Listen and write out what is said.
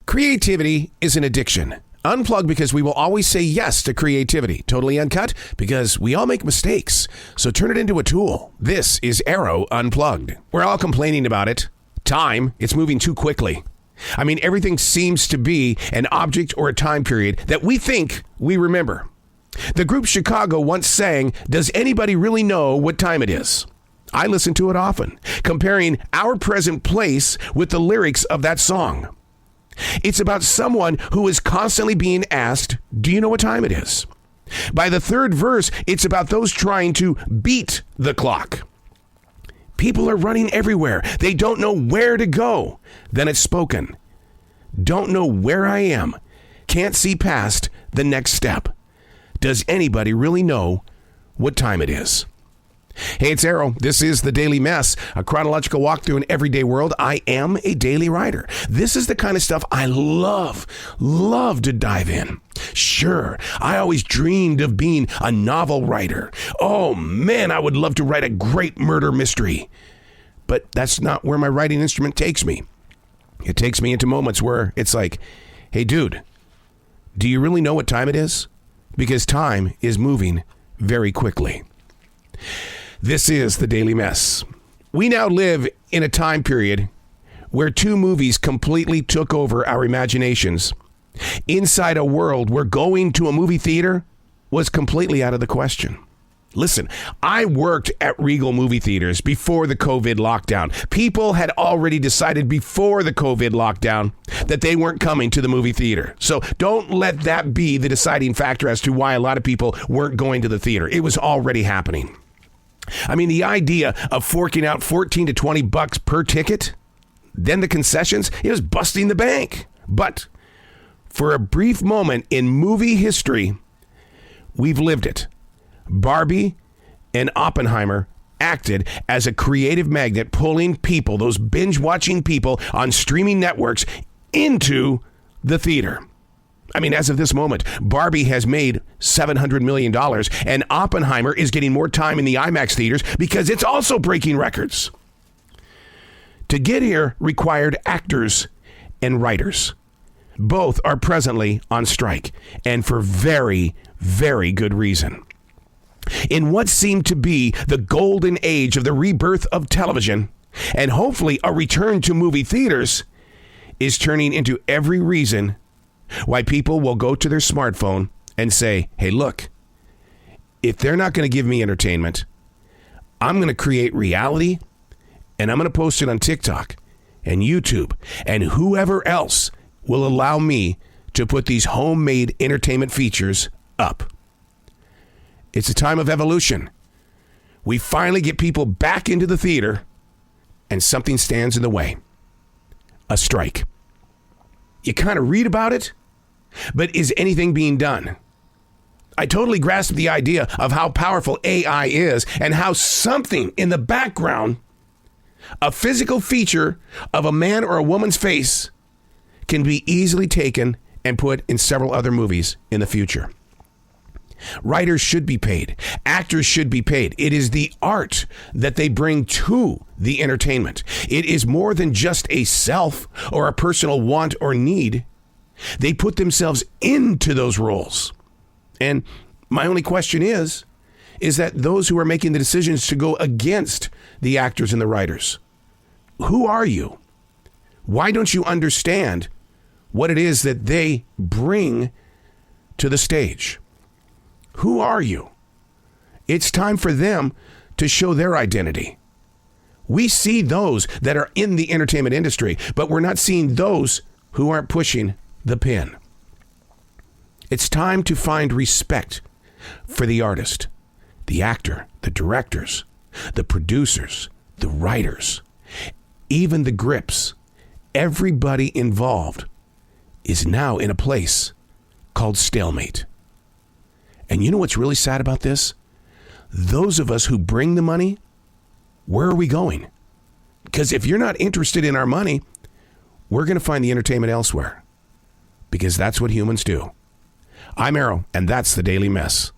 Creativity is an addiction. Unplugged because we will always say yes to creativity. Totally Uncut because we all make mistakes. So turn it into a tool. This is Arroe Unplugged. We're all complaining about it. Time, it's moving too quickly. I mean, everything seems to be an object or a time period that we think we remember. The group Chicago once sang, "Does anybody really know what time it is?" I listen to it often, comparing our present place with the lyrics of that song. It's about someone who is constantly being asked, do you know what time it is? By the third verse, it's about those trying to beat the clock. People are running everywhere. They don't know where to go. Then it's spoken. Don't know where I am. Can't see past the next step. Does anybody really know what time it is? Hey, it's Arroe. This is The Daily Mess, a chronological walk through an everyday world. I am a daily writer. This is the kind of stuff I love to dive in. Sure, I always dreamed of being a novel writer. Oh man, I would love to write a great murder mystery. But that's not where my writing instrument takes me. It takes me into moments where it's like, hey dude, do you really know what time it is? Because time is moving very quickly. This is The Daily Mess. We now live in a time period where two movies completely took over our imaginations. Inside a world where going to a movie theater was completely out of the question. Listen, I worked at Regal movie theaters before the COVID lockdown. People had already decided before the COVID lockdown that they weren't coming to the movie theater. So don't let that be the deciding factor as to why a lot of people weren't going to the theater. It was already happening. I mean, the idea of forking out $14 to $20 per ticket, then the concessions, it was busting the bank. But for a brief moment in movie history, we've lived it. Barbie and Oppenheimer acted as a creative magnet, pulling people, those binge-watching people on streaming networks, into the theater. I mean, as of this moment, Barbie has made $700 million, and Oppenheimer is getting more time in the IMAX theaters because it's also breaking records. To get here required actors and writers. Both are presently on strike, and for very, very good reason. In what seemed to be the golden age of the rebirth of television, and hopefully a return to movie theaters, is turning into every reason why people will go to their smartphone and say, hey, look, if they're not going to give me entertainment, I'm going to create reality and I'm going to post it on TikTok and YouTube and whoever else will allow me to put these homemade entertainment features up. It's a time of evolution. We finally get people back into the theater and something stands in the way. A strike. You kind of read about it, but is anything being done? I totally grasp the idea of how powerful AI is and how something in the background, a physical feature of a man or a woman's face, can be easily taken and put in several other movies in the future. Writers should be paid. Actors should be paid. It is the art that they bring to the entertainment. It is more than just a self or a personal want or need. They put themselves into those roles. And my only question is that those who are making the decisions to go against the actors and the writers, who are you? Why don't you understand what it is that they bring to the stage? Who are you? It's time for them to show their identity. We see those that are in the entertainment industry, but we're not seeing those who aren't pushing the pin. It's time to find respect for the artist, the actor, the directors, the producers, the writers, even the grips. Everybody involved is now in a place called stalemate. And you know what's really sad about this? Those of us who bring the money, where are we going? Because if you're not interested in our money, we're going to find the entertainment elsewhere. Because that's what humans do. I'm Arroe, and that's The Daily Mess.